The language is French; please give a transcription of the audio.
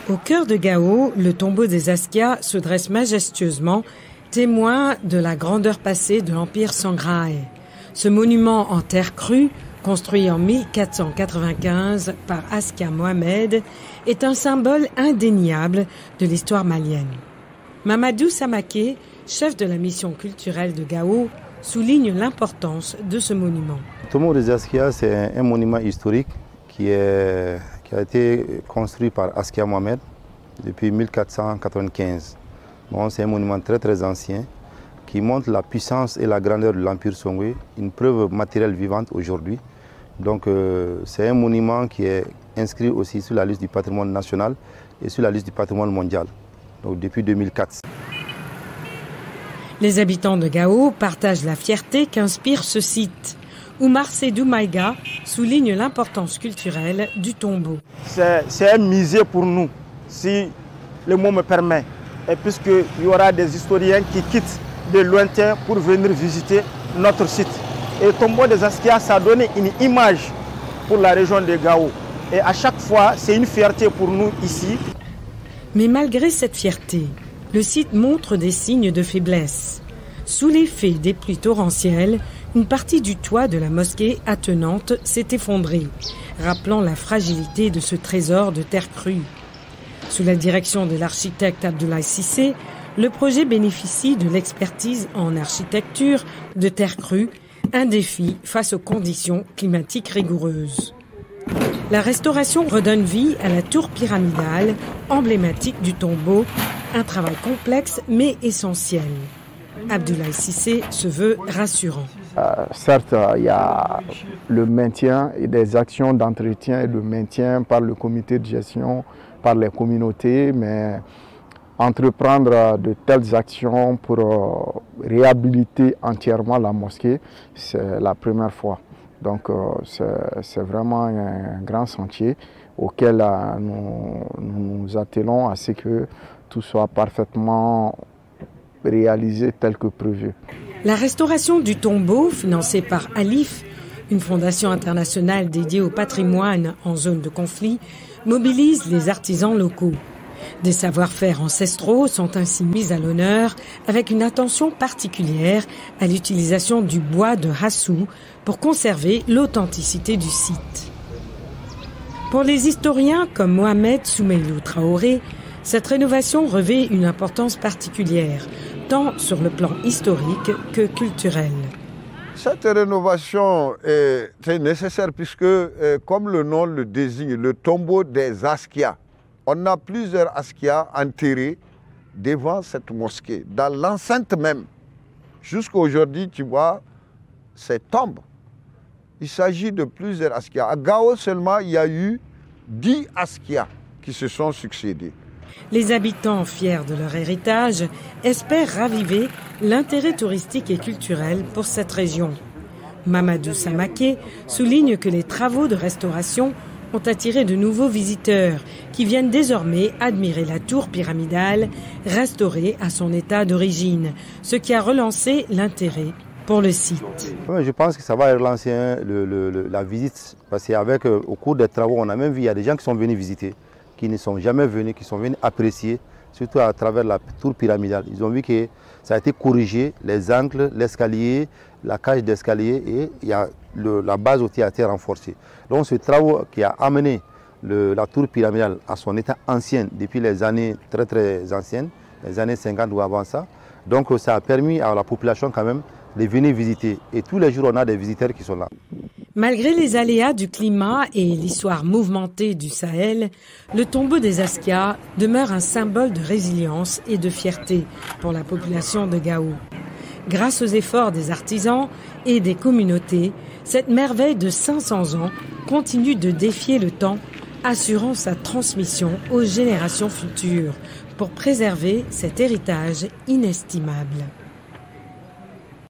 Au cœur de Gao, le tombeau des Askia se dresse majestueusement, témoin de la grandeur passée de l'Empire Songhai. Ce monument en terre crue, construit en 1495 par Askia Mohamed, est un symbole indéniable de l'histoire malienne. Mamadou Samaké, chef de la mission culturelle de Gao, souligne l'importance de ce monument. Le tombeau des Askia, c'est un monument historique qui a été construit par Askia Mohamed depuis 1495. Bon, c'est un monument très ancien qui montre la puissance et la grandeur de l'Empire Songwe, une preuve matérielle vivante aujourd'hui. Donc c'est un monument qui est inscrit aussi sur la liste du patrimoine national et sur la liste du patrimoine mondial, donc depuis 2004. Les habitants de Gao partagent la fierté qu'inspire ce site. Oumar Sédou Maïga souligne l'importance culturelle du tombeau. C'est un musée pour nous, si le mot me permet, et puisqu'il y aura des historiens qui quittent de lointain pour venir visiter notre site. Et le tombeau des Askia, ça a donné une image pour la région de Gao. Et à chaque fois, c'est une fierté pour nous ici. Mais malgré cette fierté, le site montre des signes de faiblesse. Sous l'effet des pluies torrentielles, une partie du toit de la mosquée attenante s'est effondrée, rappelant la fragilité de ce trésor de terre crue. Sous la direction de l'architecte Abdoulaye Cissé, le projet bénéficie de l'expertise en architecture de terre crue, un défi face aux conditions climatiques rigoureuses. La restauration redonne vie à la tour pyramidale, emblématique du tombeau, un travail complexe mais essentiel. Abdoulaye Cissé se veut rassurant. Certes, il y a le maintien et des actions d'entretien et de maintien par le comité de gestion, par les communautés, mais entreprendre de telles actions pour réhabiliter entièrement la mosquée, c'est la première fois. Donc c'est vraiment un grand chantier auquel nous nous attelons à ce que tout soit parfaitement réalisé tel que prévu. La restauration du tombeau, financée par Alif, une fondation internationale dédiée au patrimoine en zone de conflit, mobilise les artisans locaux. Des savoir-faire ancestraux sont ainsi mis à l'honneur avec une attention particulière à l'utilisation du bois de hassou pour conserver l'authenticité du site. Pour les historiens comme Mohamed Soumeilou Traoré, cette rénovation revêt une importance particulière, tant sur le plan historique que culturel. Cette rénovation est nécessaire puisque, comme le nom le désigne, le tombeau des Askia, on a plusieurs Askia enterrés devant cette mosquée, dans l'enceinte même. Jusqu'à aujourd'hui, tu vois, ces tombes. Il s'agit de plusieurs Askia. À Gao seulement, il y a eu 10 Askia qui se sont succédés. Les habitants, fiers de leur héritage, espèrent raviver l'intérêt touristique et culturel pour cette région. Mamadou Samaké souligne que les travaux de restauration ont attiré de nouveaux visiteurs qui viennent désormais admirer la tour pyramidale restaurée à son état d'origine, ce qui a relancé l'intérêt pour le site. Oui, je pense que ça va relancer la visite parce qu'au cours des travaux, on a même vu, il y a des gens qui sont venus visiter, qui ne sont jamais venus, qui sont venus apprécier, surtout à travers la tour pyramidale. Ils ont vu que ça a été corrigé, les angles, l'escalier, la cage d'escalier et il y a la base aussi a été renforcée. Donc ce travail qui a amené la tour pyramidale à son état ancien depuis les années très anciennes, les années 50 ou avant ça, donc ça a permis à la population quand même de venir visiter. Et tous les jours, on a des visiteurs qui sont là. Malgré les aléas du climat et l'histoire mouvementée du Sahel, le tombeau des Askia demeure un symbole de résilience et de fierté pour la population de Gao. Grâce aux efforts des artisans et des communautés, cette merveille de 500 ans continue de défier le temps, assurant sa transmission aux générations futures pour préserver cet héritage inestimable.